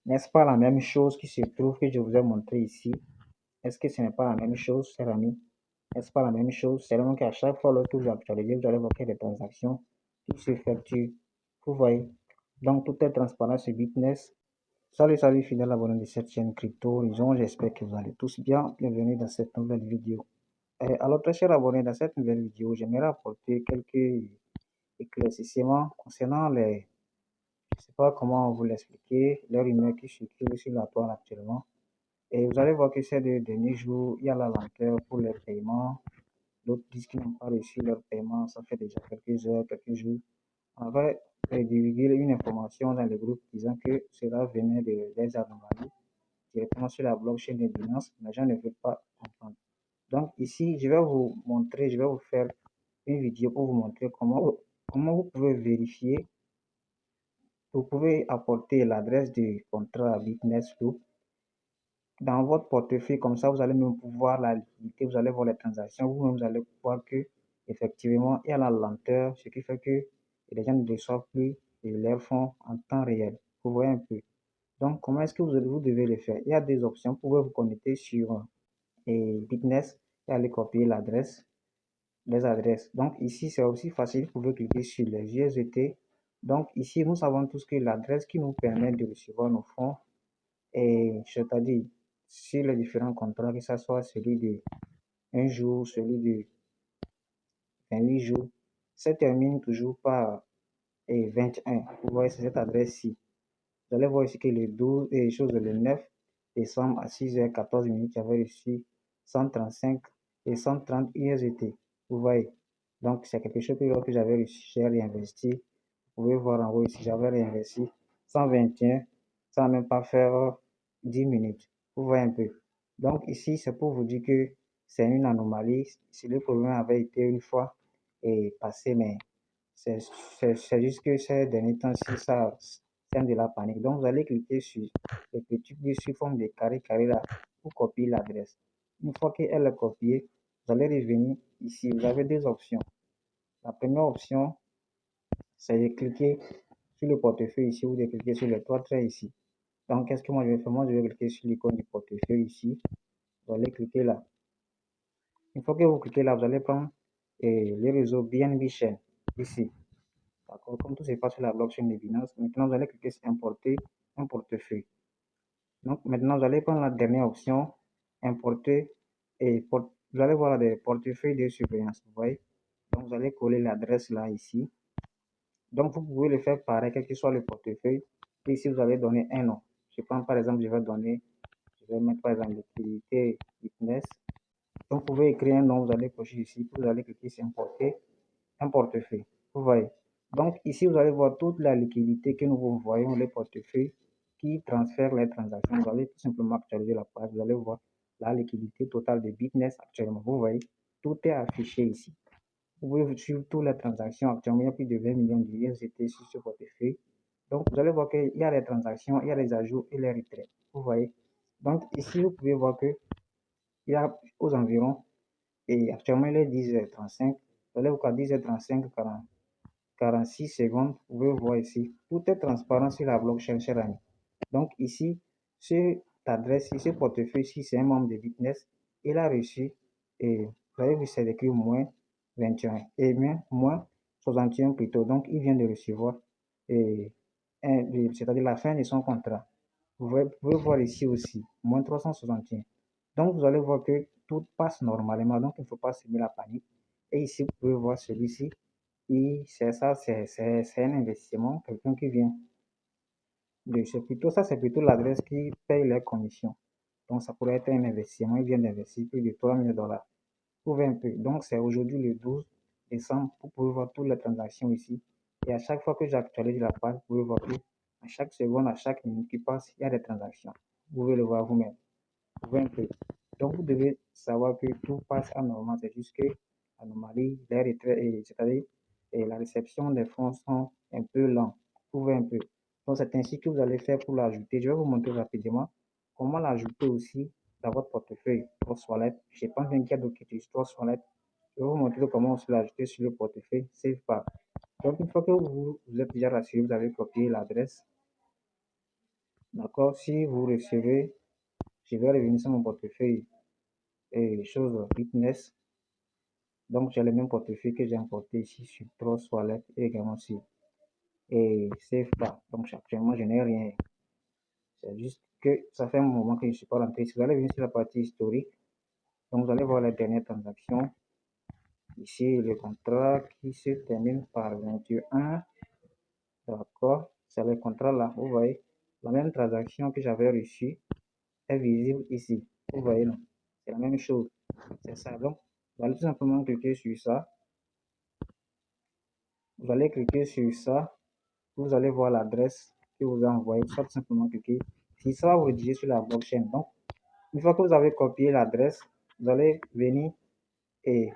N'est-ce pas la même chose qui se trouve que je vous ai montré ici? Est-ce que ce n'est pas la même chose, cher ami? N'est-ce pas la même chose? C'est donc qu'à chaque fois lorsque vous actualisez, vous allez voir qu'il y a des transactions qui s'effectuent. Vous voyez? Donc, tout est transparent sur Bitness. Salut, salut, fidèles abonnés de cette chaîne Crypto Horizon. J'espère que vous allez tous bien. Bienvenue dans cette nouvelle vidéo. Alors, très chers abonnés, dans cette nouvelle vidéo, j'aimerais apporter quelques éclaircissements concernant les, je ne sais pas comment vous l'expliquer, les rumeurs qui circulent sur la toile actuellement. Et vous allez voir que ces deux derniers jours, il y a la lenteur pour les paiements. D'autres disent qu'ils n'ont pas reçu leur paiement. Ça fait déjà quelques heures, quelques jours. On avait divulgué une information dans le groupe disant que cela venait des anomalies directement sur la blockchain de Binance. Les gens ne veulent pas comprendre. Donc ici, je vais vous montrer, je vais vous faire une vidéo pour vous montrer comment vous pouvez vérifier. Vous pouvez apporter l'adresse du contrat Bitness Group dans votre portefeuille, comme ça vous allez même pouvoir la liquidité, vous allez voir les transactions, vous-même vous allez voir que effectivement il y a la lenteur, ce qui fait que les gens ne reçoivent plus leurs fonds en temps réel. Vous voyez un peu. Donc comment est-ce que vous devez le faire? Il y a des options, vous pouvez vous connecter sur Bitness et aller copier l'adresse, les adresses. Donc ici c'est aussi facile, vous pouvez cliquer sur les USDT. Donc ici nous savons tous que l'adresse qui nous permet de recevoir nos fonds et c'est-à-dire, sur les différents contrats, que ce soit celui de un jour, celui de 28 jours, ça termine toujours par 21. Vous voyez, c'est cette adresse-ci. Vous allez voir ici que le 12, et chose le 9 décembre à 6h14, j'avais reçu 135 et 130 USDT. Vous voyez. Donc, c'est quelque chose que j'avais reçu, j'ai réinvesti. Vous pouvez voir en haut ici, j'avais réinvesti 121 sans même pas faire 10 minutes. Vous voyez un peu. Donc, ici, c'est pour vous dire que c'est une anomalie. Si le problème avait été une fois passé, mais c'est juste que ces derniers temps-ci, ça sème de la panique. Donc, vous allez cliquer sur le petit plus sous forme de carré là pour copier l'adresse. Une fois qu'elle est copiée, vous allez revenir ici. Vous avez deux options. La première option, c'est de cliquer sur le portefeuille ici ou de cliquer sur les trois traits ici. Donc, qu'est-ce que moi je vais faire? Moi, je vais cliquer sur l'icône du portefeuille ici. Vous allez cliquer là. Une fois que vous cliquez là, vous allez prendre les réseaux BNB Chain ici. D'accord? Comme tout se passe sur la blockchain de Binance, maintenant vous allez cliquer sur importer un portefeuille. Donc maintenant vous allez prendre la dernière option, importer vous allez voir des portefeuilles de surveillance. Vous voyez? Donc vous allez coller l'adresse là ici. Donc vous pouvez le faire pareil, quel que soit le portefeuille. Et ici vous allez donner un nom. Je prends par exemple, je vais mettre par exemple liquidité fitness. Donc vous pouvez écrire un nom, vous allez cocher ici, vous allez cliquer sur importer un portefeuille. Vous voyez. Donc ici, vous allez voir toute la liquidité que nous vous voyons, les portefeuilles qui transfèrent les transactions. Vous allez tout simplement actualiser la page. Vous allez voir la liquidité totale de Bitness actuellement. Vous voyez, tout est affiché ici. Vous pouvez suivre toutes les transactions. Actuellement, il y a plus de 20 millions d'USDT sur ce portefeuille. Donc, vous allez voir qu'il y a les transactions, il y a les ajouts et les retraits. Vous voyez. Donc, ici, vous pouvez voir qu'il y a aux environs, et actuellement, il est 10h35. Vous allez voir qu'à 10h35, 46 secondes, vous pouvez voir ici, tout est transparent sur la blockchain, cher ami. Donc ici, cette adresse, ce portefeuille ici, c'est un membre de Bitness. Il a reçu, et vous avez vu, c'est écrit moins 21 et bien moins 61 plutôt. Donc il vient de recevoir, et, c'est-à-dire la fin de son contrat. Vous pouvez voir ici aussi, moins 361. Donc vous allez voir que tout passe normalement, donc il ne faut pas se mettre la panique. Et ici, vous pouvez voir celui-ci, et c'est ça, c'est un investissement, quelqu'un qui vient c'est plutôt ça, c'est plutôt l'adresse qui paye les commissions. Donc ça pourrait être un investissement, il vient d'investir plus de 3 000 dollars. Vous voyez un peu. Donc c'est aujourd'hui le 12 décembre, vous pouvez voir toutes les transactions ici. Et à chaque fois que j'actualise la page, vous pouvez voir que à chaque seconde, à chaque minute qui passe, il y a des transactions. Vous pouvez le voir vous-même. Vous voyez un peu. Donc vous devez savoir que tout passe à normal, c'est juste que l'anomalie, les retraits, c'est-à-dire la réception des fonds sont un peu lents. Vous voyez un peu. Donc c'est ainsi que vous allez faire pour l'ajouter. Je vais vous montrer rapidement comment l'ajouter aussi dans votre portefeuille Trust Wallet. Je pense bien qu'il y a d'autres qui utilisent Trust Wallet. Je vais vous montrer comment on peut l'ajouter sur le portefeuille SafePal. Donc une fois que vous êtes déjà rassuré, vous avez copié l'adresse. D'accord? Si vous recevez, je vais revenir sur mon portefeuille et choses Bitness. Donc, j'ai le même portefeuille que j'ai importé ici sur Trust Wallet et également sur SafePal. Donc, actuellement, je n'ai rien. C'est juste que ça fait un moment que je ne suis pas rentré. Si vous allez venir sur la partie historique, donc vous allez voir la dernière transaction. Ici, le contrat qui se termine par 21. D'accord? C'est le contrat là. Vous voyez, la même transaction que j'avais reçue est visible ici. Vous voyez, non? C'est la même chose. C'est ça. Donc, vous allez tout simplement cliquer sur ça. Vous allez cliquer sur ça. Vous allez voir l'adresse que vous a envoyée. Soit tout simplement cliquer. Si ça va vous rediriger sur la blockchain. Donc, une fois que vous avez copié l'adresse, vous allez venir et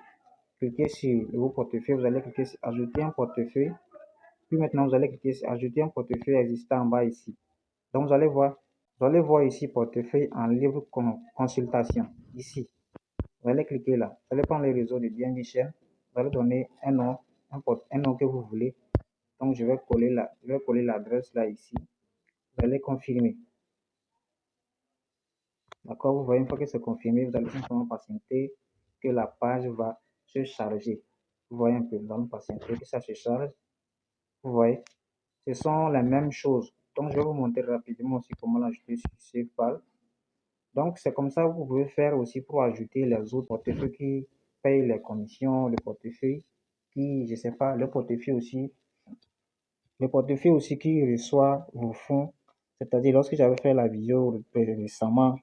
cliquer sur vos portefeuilles. Vous allez cliquer sur ajouter un portefeuille. Puis maintenant, vous allez cliquer sur ajouter un portefeuille existant en bas ici. Donc, vous allez voir ici portefeuille en libre consultation. Ici, vous allez cliquer là. Vous allez prendre les réseaux de BNB Chain. Vous allez donner un nom, un nom que vous voulez. Donc, je vais coller l'adresse là ici. Vous allez confirmer. D'accord? Vous voyez, une fois que c'est confirmé, vous allez simplement patienter que la page va se charger. Vous voyez un peu, nous allons patienter que ça se charge. Vous voyez, ce sont les mêmes choses. Donc, je vais vous montrer rapidement aussi comment l'ajouter sur SafePal. Donc, c'est comme ça que vous pouvez faire aussi pour ajouter les autres portefeuilles qui payent les commissions, le portefeuille qui, je sais pas, le portefeuille aussi qui reçoit vos fonds. C'est-à-dire, lorsque j'avais fait la vidéo récemment,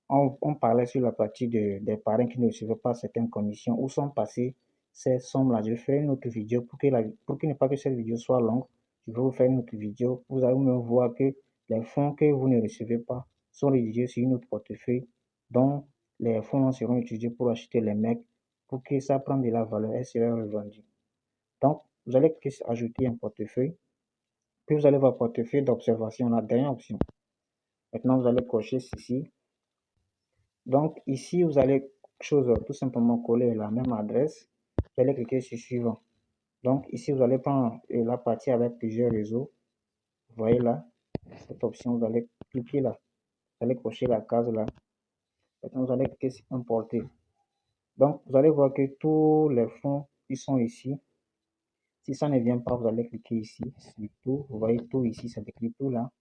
on parlait sur la partie des parrains qui ne recevaient pas certaines commissions. Où sont passées ces sommes-là? Je vais faire une autre vidéo pour que ne pas que cette vidéo soit longue. Je vais vous faire une autre vidéo. Vous allez même voir que les fonds que vous ne recevez pas sont rédigés sur une autre portefeuille dont les fonds seront utilisés pour acheter les mecs pour que ça prenne de la valeur et sera revendu. Donc, vous allez cliquer sur ajouter un portefeuille. Puis vous allez voir portefeuille d'observation, la dernière option. Maintenant, vous allez cocher ceci. Donc ici, vous allez tout simplement coller la même adresse. Vous allez cliquer sur suivant. Donc ici, vous allez prendre la partie avec plusieurs réseaux. Vous voyez là, cette option, vous allez cliquer là. Vous allez cocher la case là. Maintenant, vous allez cliquer sur importer. Donc vous allez voir que tous les fonds qui sont ici, si ça ne vient pas, vous allez cliquer ici sur tout. Vous voyez tout ici, c'est écrit tout là.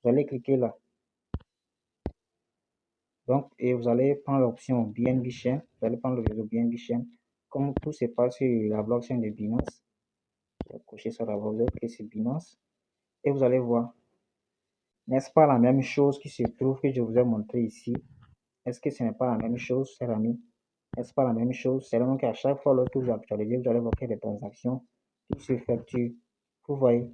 Vous allez cliquer là. Donc, et vous allez prendre l'option BNB Chain. Vous allez prendre le réseau BNB Chain. Comme tout se passe sur la blockchain de Binance, vous allez cocher ça d'abord, vous allez cliquer sur Binance. Et vous allez voir, n'est-ce pas la même chose qui se trouve que je vous ai montré ici? Est-ce que ce n'est pas la même chose, chers amis? N'est-ce pas la même chose? C'est donc qu'à chaque fois lorsque vous actualisez, vous allez voir qu'il y a des transactions qui s'effectuent. Vous voyez?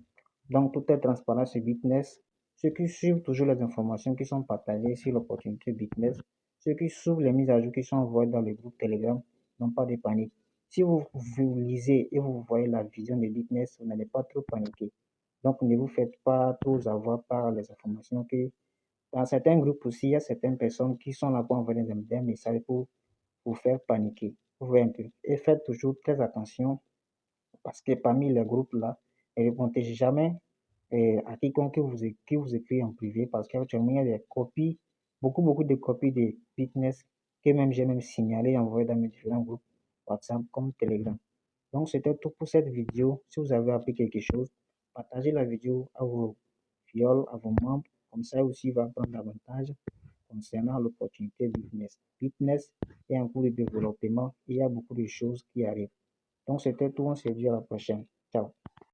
Donc, tout est transparent sur Bitness. Ceux qui suivent toujours les informations qui sont partagées sur l'opportunité Bitness, ceux qui suivent les mises à jour qui sont envoyées dans le groupe Telegram, n'ont pas de panique. Si vous lisez et vous voyez la vision de Bitness, vous n'allez pas trop paniquer. Donc, ne vous faites pas trop avoir par les informations que dans certains groupes aussi, il y a certaines personnes qui sont là pour envoyer des messages pour vous faire paniquer. Vous voyez un peu. Et faites toujours très attention parce que parmi les groupes là, ne répondez jamais à quiconque qui vous écrit en privé parce qu'actuellement, il y a des copies, beaucoup de copies de fitness que même j'ai même signalé et envoyé dans mes différents groupes WhatsApp comme Telegram. Donc, c'était tout pour cette vidéo. Si vous avez appris quelque chose, partagez la vidéo à vos fioles, à vos membres. Comme ça aussi, il va apprendre davantage concernant l'opportunité business. Business est en cours de développement et il y a beaucoup de choses qui arrivent. Donc, c'était tout. On se dit à la prochaine. Ciao.